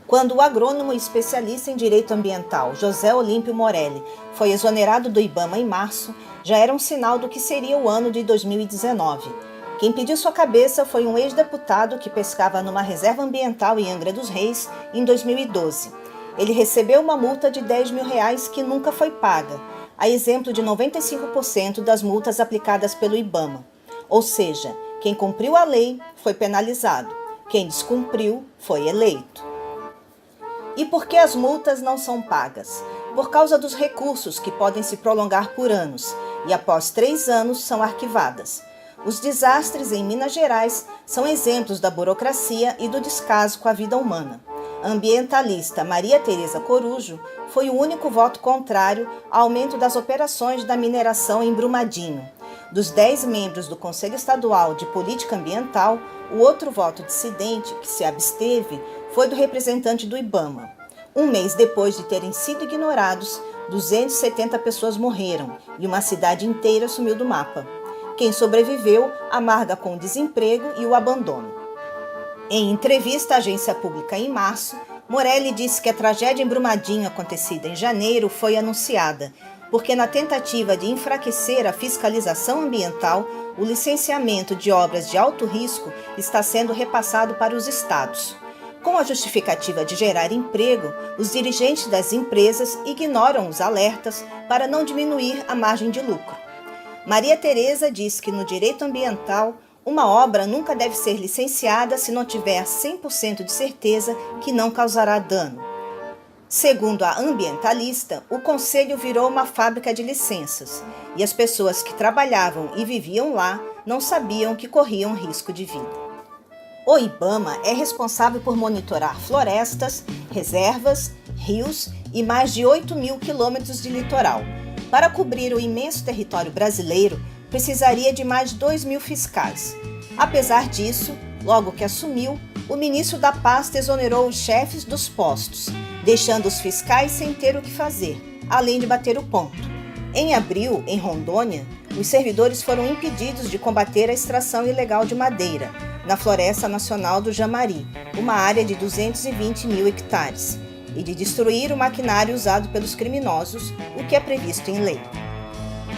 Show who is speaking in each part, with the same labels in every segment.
Speaker 1: Quando o agrônomo e especialista em direito ambiental José Olímpio Morelli foi exonerado do IBAMA em março, já era um sinal do que seria o ano de 2019. Quem pediu sua cabeça foi um ex-deputado que pescava numa reserva ambiental em Angra dos Reis em 2012. Ele recebeu uma multa de R$10 mil que nunca foi paga, a exemplo de 95% das multas aplicadas pelo IBAMA. Ou seja, quem cumpriu a lei foi penalizado, quem descumpriu foi eleito. E por que as multas não são pagas? Por causa dos recursos que podem se prolongar por anos e após 3 anos são arquivadas. Os desastres em Minas Gerais são exemplos da burocracia e do descaso com a vida humana. A ambientalista Maria Tereza Corujo foi o único voto contrário ao aumento das operações da mineração em Brumadinho. Dos 10 membros do Conselho Estadual de Política Ambiental, o outro voto dissidente, que se absteve, foi do representante do IBAMA. Um mês depois de terem sido ignorados, 270 pessoas morreram e uma cidade inteira sumiu do mapa. Quem sobreviveu amarga com o desemprego e o abandono. Em entrevista à agência pública em março, Morelli disse que a tragédia em Brumadinho acontecida em janeiro foi anunciada, porque na tentativa de enfraquecer a fiscalização ambiental, o licenciamento de obras de alto risco está sendo repassado para os estados. Com a justificativa de gerar emprego, os dirigentes das empresas ignoram os alertas para não diminuir a margem de lucro. Maria Tereza diz que no direito ambiental, uma obra nunca deve ser licenciada se não tiver 100% de certeza que não causará dano. Segundo a ambientalista, o conselho virou uma fábrica de licenças e as pessoas que trabalhavam e viviam lá não sabiam que corriam risco de vida. O IBAMA é responsável por monitorar florestas, reservas, rios e mais de 8 mil quilômetros de litoral. Para cobrir o imenso território brasileiro, precisaria de mais de 2 mil fiscais. Apesar disso, logo que assumiu, o ministro da pasta exonerou os chefes dos postos, deixando os fiscais sem ter o que fazer, além de bater o ponto. Em abril, em Rondônia, os servidores foram impedidos de combater a extração ilegal de madeira, na Floresta Nacional do Jamari, uma área de 220 mil hectares, e de destruir o maquinário usado pelos criminosos, o que é previsto em lei.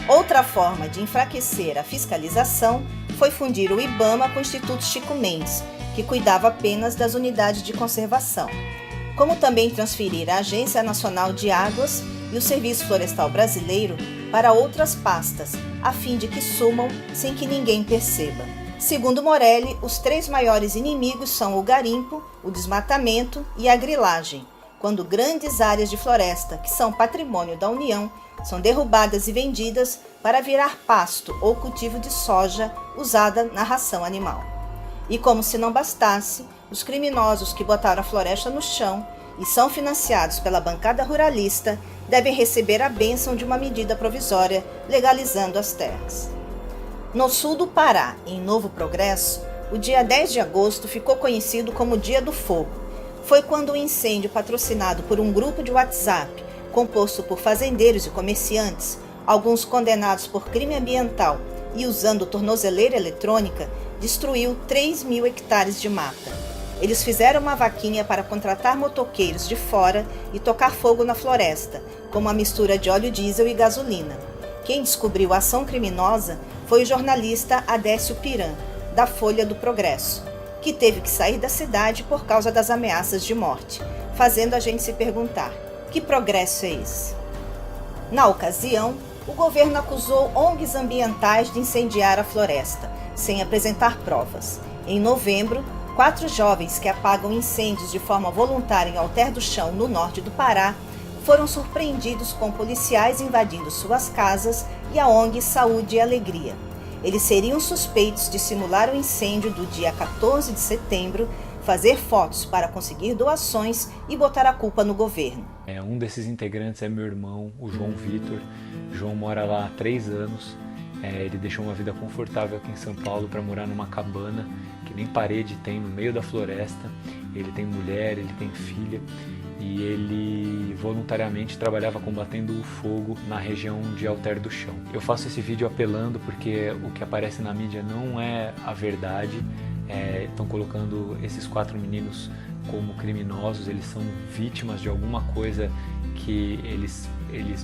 Speaker 1: Outra forma de enfraquecer a fiscalização foi fundir o IBAMA com o Instituto Chico Mendes, que cuidava apenas das unidades de conservação, como também transferir a Agência Nacional de Águas e o Serviço Florestal Brasileiro para outras pastas, a fim de que sumam sem que ninguém perceba. Segundo Morelli, os 3 maiores inimigos são o garimpo, o desmatamento e a grilagem, quando grandes áreas de floresta, que são patrimônio da União, são derrubadas e vendidas para virar pasto ou cultivo de soja usada na ração animal. E como se não bastasse, os criminosos que botaram a floresta no chão e são financiados pela bancada ruralista devem receber a bênção de uma medida provisória legalizando as terras. No sul do Pará, em Novo Progresso, o dia 10 de agosto ficou conhecido como Dia do Fogo. Foi quando o incêndio patrocinado por um grupo de WhatsApp, composto por fazendeiros e comerciantes, alguns condenados por crime ambiental e usando tornozeleira eletrônica, destruiu 3 mil hectares de mata. Eles fizeram uma vaquinha para contratar motoqueiros de fora e tocar fogo na floresta, com uma mistura de óleo diesel e gasolina. Quem descobriu a ação criminosa foi o jornalista Adécio Piran, da Folha do Progresso, que teve que sair da cidade por causa das ameaças de morte, fazendo a gente se perguntar: que progresso é esse? Na ocasião, o governo acusou ONGs ambientais de incendiar a floresta, sem apresentar provas. Em novembro, 4 jovens que apagam incêndios de forma voluntária em Alter do Chão, no norte do Pará, foram surpreendidos com policiais invadindo suas casas e a ONG Saúde e Alegria. Eles seriam suspeitos de simular o incêndio do dia 14 de setembro, fazer fotos para conseguir doações e botar a culpa no governo.
Speaker 2: Um desses integrantes é meu irmão, o João Vitor. João mora lá há 3 anos. Ele deixou uma vida confortável aqui em São Paulo para morar numa cabana que nem parede tem, no meio da floresta. Ele tem mulher, ele tem filha e ele voluntariamente trabalhava combatendo o fogo na região de Alter do Chão. Eu faço esse vídeo apelando porque o que aparece na mídia não é a verdade. estão colocando esses 4 meninos como criminosos. Eles são vítimas de alguma coisa que eles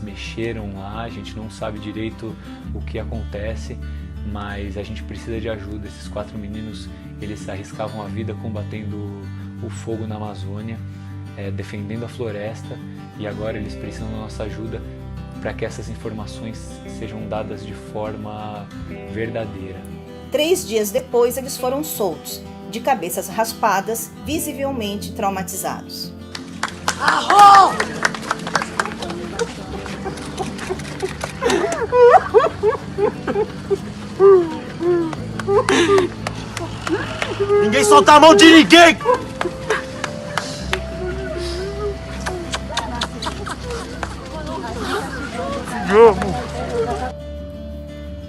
Speaker 2: mexeram lá, a gente não sabe direito o que acontece, mas a gente precisa de ajuda. Esses 4 meninos, eles arriscavam a vida combatendo o fogo na Amazônia, defendendo a floresta, e agora eles precisam da nossa ajuda para que essas informações sejam dadas de forma verdadeira.
Speaker 1: 3 dias depois, eles foram soltos, de cabeças raspadas, visivelmente traumatizados.
Speaker 3: Arro! Ninguém solta a mão de ninguém!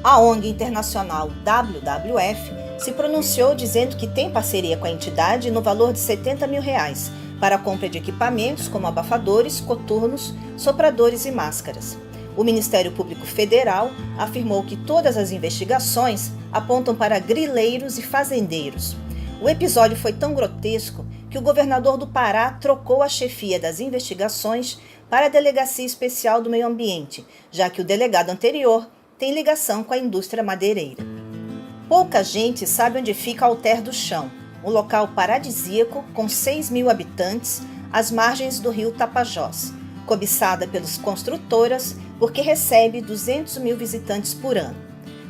Speaker 1: A ONG internacional WWF se pronunciou dizendo que tem parceria com a entidade no valor de R$70 mil para a compra de equipamentos como abafadores, coturnos, sopradores e máscaras. O Ministério Público Federal afirmou que todas as investigações apontam para grileiros e fazendeiros. O episódio foi tão grotesco que o governador do Pará trocou a chefia das investigações para a Delegacia Especial do Meio Ambiente, já que o delegado anterior tem ligação com a indústria madeireira. Pouca gente sabe onde fica Alter do Chão, um local paradisíaco com 6 mil habitantes às margens do rio Tapajós, cobiçada pelas construtoras porque recebe 200 mil visitantes por ano.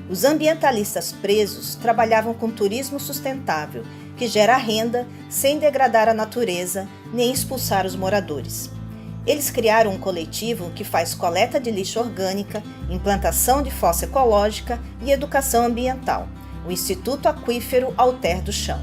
Speaker 1: Os ambientalistas presos trabalhavam com turismo sustentável, que gera renda sem degradar a natureza nem expulsar os moradores. Eles criaram um coletivo que faz coleta de lixo orgânica, implantação de fossa ecológica e educação ambiental, o Instituto Aquífero Alter do Chão.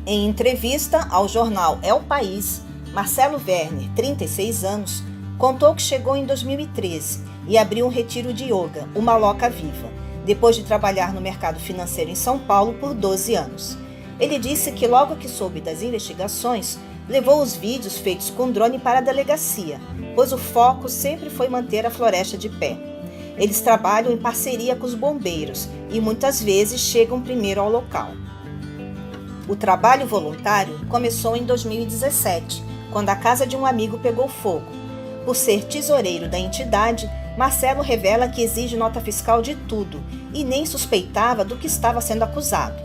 Speaker 1: Em entrevista ao jornal El País, Marcelo Werner, 36 anos, contou que chegou em 2013 e abriu um retiro de yoga, o Maloca Viva, depois de trabalhar no mercado financeiro em São Paulo por 12 anos. Ele disse que logo que soube das investigações, levou os vídeos feitos com drone para a delegacia, pois o foco sempre foi manter a floresta de pé. Eles trabalham em parceria com os bombeiros e muitas vezes chegam primeiro ao local. O trabalho voluntário começou em 2017, quando a casa de um amigo pegou fogo. Por ser tesoureiro da entidade, Marcelo revela que exige nota fiscal de tudo e nem suspeitava do que estava sendo acusado.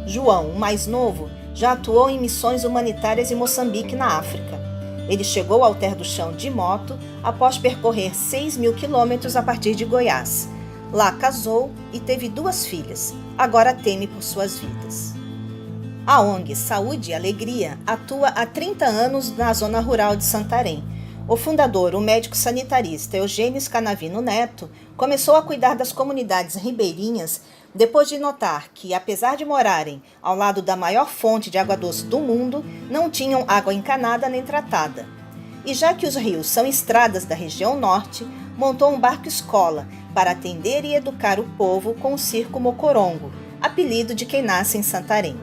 Speaker 1: João, o mais novo, já atuou em missões humanitárias em Moçambique, na África. Ele chegou ao Alter do Chão de moto após percorrer 6 mil quilômetros a partir de Goiás. Lá casou e teve 2 filhas. Agora teme por suas vidas. A ONG Saúde e Alegria atua há 30 anos na zona rural de Santarém. O fundador, o médico sanitarista Eugênio Scanavino Neto, começou a cuidar das comunidades ribeirinhas depois de notar que, apesar de morarem ao lado da maior fonte de água doce do mundo, não tinham água encanada nem tratada. E já que os rios são estradas da região norte, montou um barco-escola para atender e educar o povo com o circo Mocorongo, apelido de quem nasce em Santarém.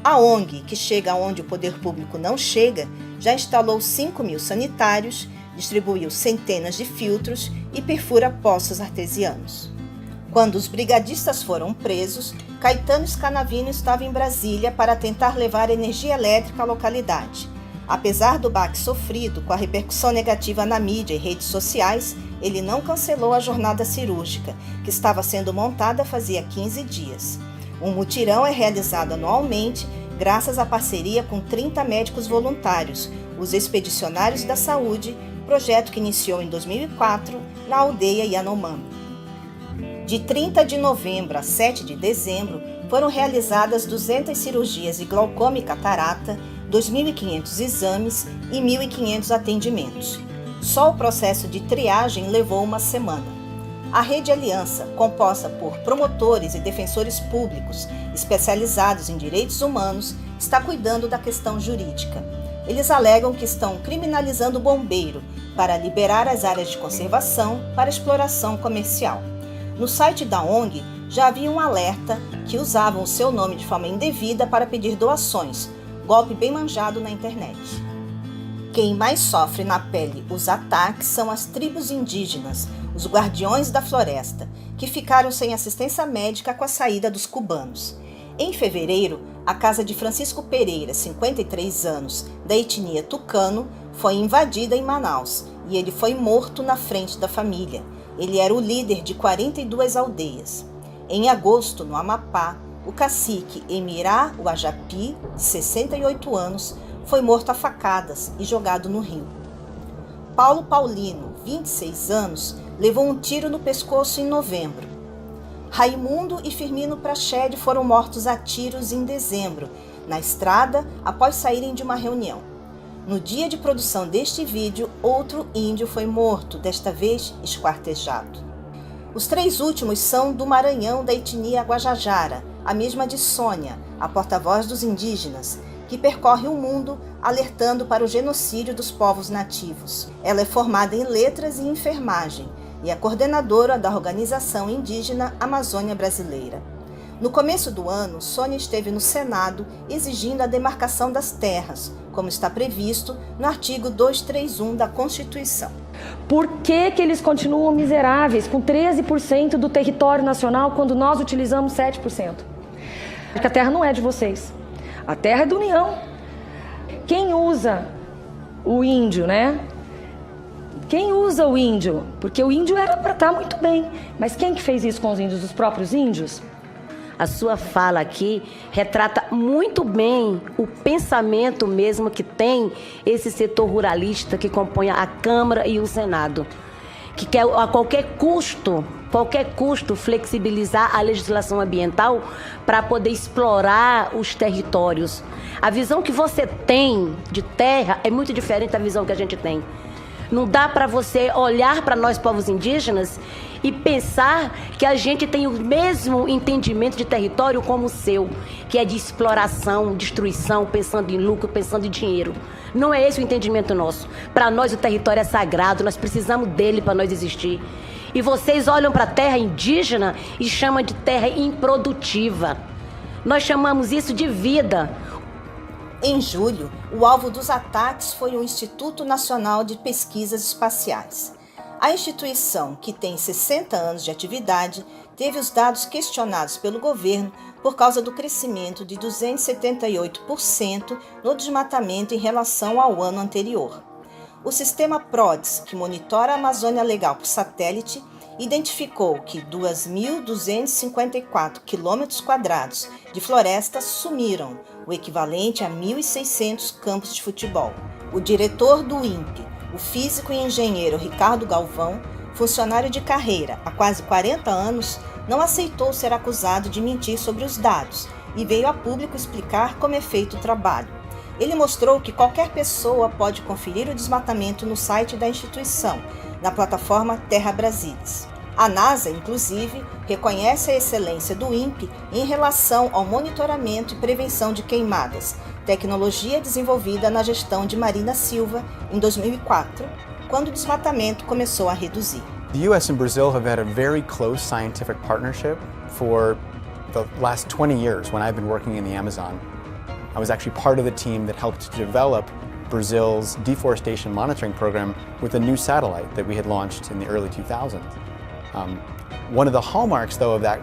Speaker 1: A ONG, que chega onde o poder público não chega, já instalou 5 mil sanitários, distribuiu centenas de filtros e perfura poços artesianos. Quando os brigadistas foram presos, Caetano Scanavino estava em Brasília para tentar levar energia elétrica à localidade. Apesar do baque sofrido com a repercussão negativa na mídia e redes sociais, ele não cancelou a jornada cirúrgica, que estava sendo montada fazia 15 dias. Um mutirão é realizado anualmente graças à parceria com 30 médicos voluntários, os Expedicionários da Saúde, projeto que iniciou em 2004 na aldeia Yanomami. De 30 de novembro a 7 de dezembro, foram realizadas 200 cirurgias de glaucoma e catarata, 2.500 exames e 1.500 atendimentos. Só o processo de triagem levou uma semana. A Rede Aliança, composta por promotores e defensores públicos especializados em direitos humanos, está cuidando da questão jurídica. Eles alegam que estão criminalizando o bombeiro para liberar as áreas de conservação para exploração comercial. No site da ONG já havia um alerta que usavam o seu nome de forma indevida para pedir doações, golpe bem manjado na internet. Quem mais sofre na pele os ataques são as tribos indígenas, os guardiões da floresta, que ficaram sem assistência médica com a saída dos cubanos. Em fevereiro, a casa de Francisco Pereira, 53 anos, da etnia tucano, foi invadida em Manaus e ele foi morto na frente da família. Ele era o líder de 42 aldeias. Em agosto, no Amapá, o cacique Emirá Uajapi, de 68 anos, foi morto a facadas e jogado no rio. Paulo Paulino, 26 anos, levou um tiro no pescoço em novembro. Raimundo e Firmino Prachede foram mortos a tiros em dezembro, na estrada, após saírem de uma reunião. No dia de produção deste vídeo, outro índio foi morto, desta vez esquartejado. Os 3 últimos são do Maranhão, da etnia Guajajara, a mesma de Sônia, a porta-voz dos indígenas, que percorre o mundo alertando para o genocídio dos povos nativos. Ela é formada em letras e enfermagem e é coordenadora da Organização Indígena Amazônia Brasileira. No começo do ano, Sônia esteve no Senado exigindo a demarcação das terras, como está previsto no artigo 231 da Constituição.
Speaker 4: Por que eles continuam miseráveis com 13% do território nacional quando nós utilizamos 7%? Porque a terra não é de vocês. A terra é da União. Quem usa o índio, né? Quem usa o índio? Porque o índio era para estar muito bem. Mas quem que fez isso com os índios? Os próprios índios?
Speaker 5: A sua fala aqui retrata muito bem o pensamento mesmo que tem esse setor ruralista que compõe a Câmara e o Senado, que quer a qualquer custo flexibilizar a legislação ambiental para poder explorar os territórios. A visão que você tem de terra é muito diferente da visão que a gente tem. Não dá para você olhar para nós, povos indígenas, e pensar que a gente tem o mesmo entendimento de território como o seu, que é de exploração, destruição, pensando em lucro, pensando em dinheiro. Não é esse o entendimento nosso. Para nós o território é sagrado, nós precisamos dele para nós existir. E vocês olham para a terra indígena e chamam de terra improdutiva. Nós chamamos isso de vida.
Speaker 1: Em julho, o alvo dos ataques foi o Instituto Nacional de Pesquisas Espaciais. A instituição, que tem 60 anos de atividade, teve os dados questionados pelo governo por causa do crescimento de 278% no desmatamento em relação ao ano anterior. O sistema PRODES, que monitora a Amazônia Legal por satélite, identificou que 2.254 km² de florestas sumiram, o equivalente a 1.600 campos de futebol. O diretor do INPE, o físico e engenheiro Ricardo Galvão, funcionário de carreira há quase 40 anos, não aceitou ser acusado de mentir sobre os dados e veio a público explicar como é feito o trabalho. Ele mostrou que qualquer pessoa pode conferir o desmatamento no site da instituição, na plataforma Terra Brasilis. A NASA, inclusive, reconhece a excelência do INPE em relação ao monitoramento e prevenção de queimadas, tecnologia desenvolvida na gestão de Marina Silva em 2004, quando o desmatamento começou a reduzir.
Speaker 6: The US and Brazil have had a very close scientific partnership for the last 20 years when I've been working in the Amazon. I was actually part of the team that helped to develop Brazil's deforestation monitoring program with a new satellite that we had launched in the early 2000s. One of the hallmarks, though, of that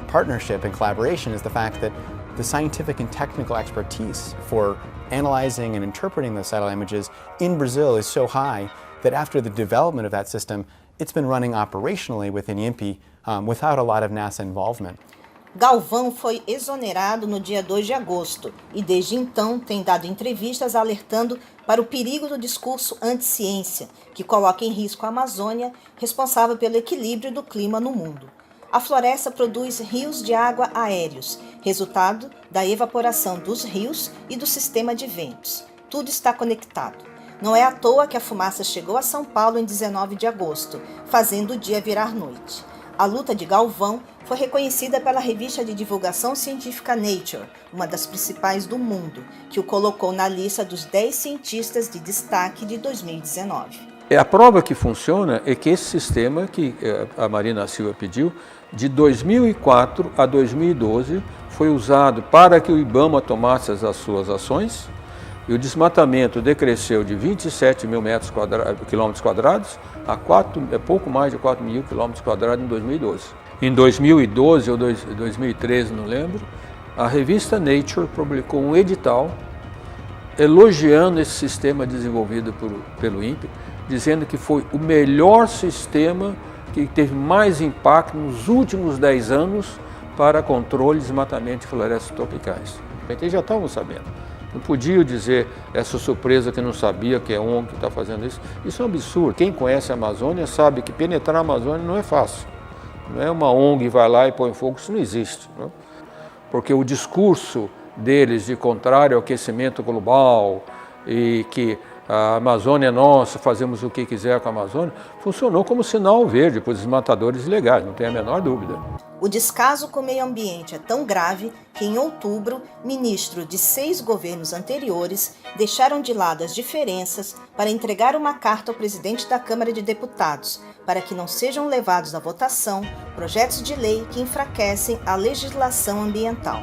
Speaker 6: partnership and collaboration is the fact that the scientific and technical expertise for analyzing and interpreting those satellite images in Brazil is so high that after the development of that system, it's been running operationally within INPE without a lot of NASA involvement.
Speaker 1: Galvão foi exonerado no dia 2 de agosto e desde então tem dado entrevistas alertando para o perigo do discurso anti-ciência, que coloca em risco a Amazônia, responsável pelo equilíbrio do clima no mundo. A floresta produz rios de água aéreos, resultado da evaporação dos rios e do sistema de ventos. Tudo está conectado. Não é à toa que a fumaça chegou a São Paulo em 19 de agosto, fazendo o dia virar noite. A luta de Galvão foi reconhecida pela revista de divulgação científica Nature, uma das principais do mundo, que o colocou na lista dos 10 cientistas de destaque de 2019.
Speaker 7: A prova que funciona é que esse sistema que a Marina Silva pediu, de 2004 a 2012, foi usado para que o IBAMA tomasse as suas ações, e o desmatamento decresceu de 27 mil quilômetros quadrados a pouco mais de 4 mil quilômetros quadrados em 2012. Em 2012 ou 2013, não lembro, a revista Nature publicou um edital elogiando esse sistema desenvolvido pelo INPE, dizendo que foi o melhor sistema que teve mais impacto nos últimos 10 anos para controle e desmatamento de florestas tropicais. Eles já estavam sabendo. Não podiam dizer essa surpresa que não sabia que é ONG que está fazendo isso. Isso é um absurdo. Quem conhece a Amazônia sabe que penetrar a Amazônia não é fácil. Não é uma ONG vai lá e põe fogo, isso não existe. Não? Porque o discurso deles de contrário ao aquecimento global e que a Amazônia é nossa, fazemos o que quiser com a Amazônia, funcionou como sinal verde para os desmatadores ilegais, não tem a menor dúvida.
Speaker 1: O descaso com o meio ambiente é tão grave que, em outubro, ministros de 6 governos anteriores deixaram de lado as diferenças para entregar uma carta ao presidente da Câmara de Deputados para que não sejam levados à votação projetos de lei que enfraquecem a legislação ambiental.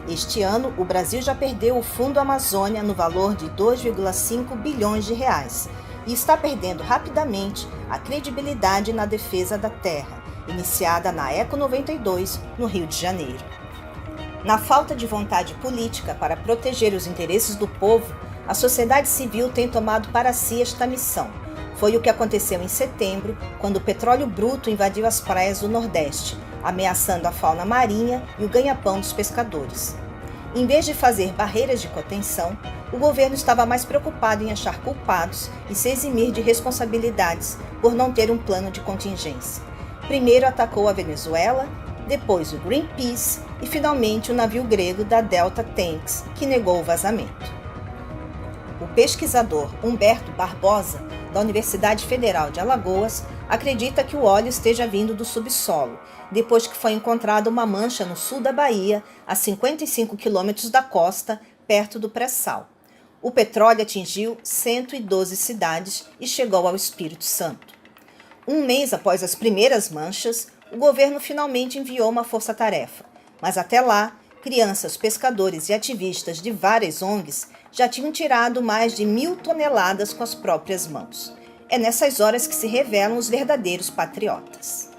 Speaker 1: Este ano, o Brasil já perdeu o Fundo Amazônia no valor de 2,5 bilhões de reais e está perdendo rapidamente a credibilidade na defesa da terra, iniciada na Eco 92, no Rio de Janeiro. Na falta de vontade política para proteger os interesses do povo, a sociedade civil tem tomado para si esta missão. Foi o que aconteceu em setembro, quando o petróleo bruto invadiu as praias do Nordeste, ameaçando a fauna marinha e o ganha-pão dos pescadores. Em vez de fazer barreiras de contenção, o governo estava mais preocupado em achar culpados e se eximir de responsabilidades por não ter um plano de contingência. Primeiro atacou a Venezuela, depois o Greenpeace e finalmente o navio grego da Delta Tanks, que negou o vazamento. O pesquisador Humberto Barbosa, da Universidade Federal de Alagoas, acredita que o óleo esteja vindo do subsolo, depois que foi encontrada uma mancha no sul da Bahia, a 55 quilômetros da costa, perto do pré-sal. O petróleo atingiu 112 cidades e chegou ao Espírito Santo. Um mês após as primeiras manchas, o governo finalmente enviou uma força-tarefa, mas até lá, crianças, pescadores e ativistas de várias ONGs já tinham tirado mais de 1.000 toneladas com as próprias mãos. É nessas horas que se revelam os verdadeiros patriotas.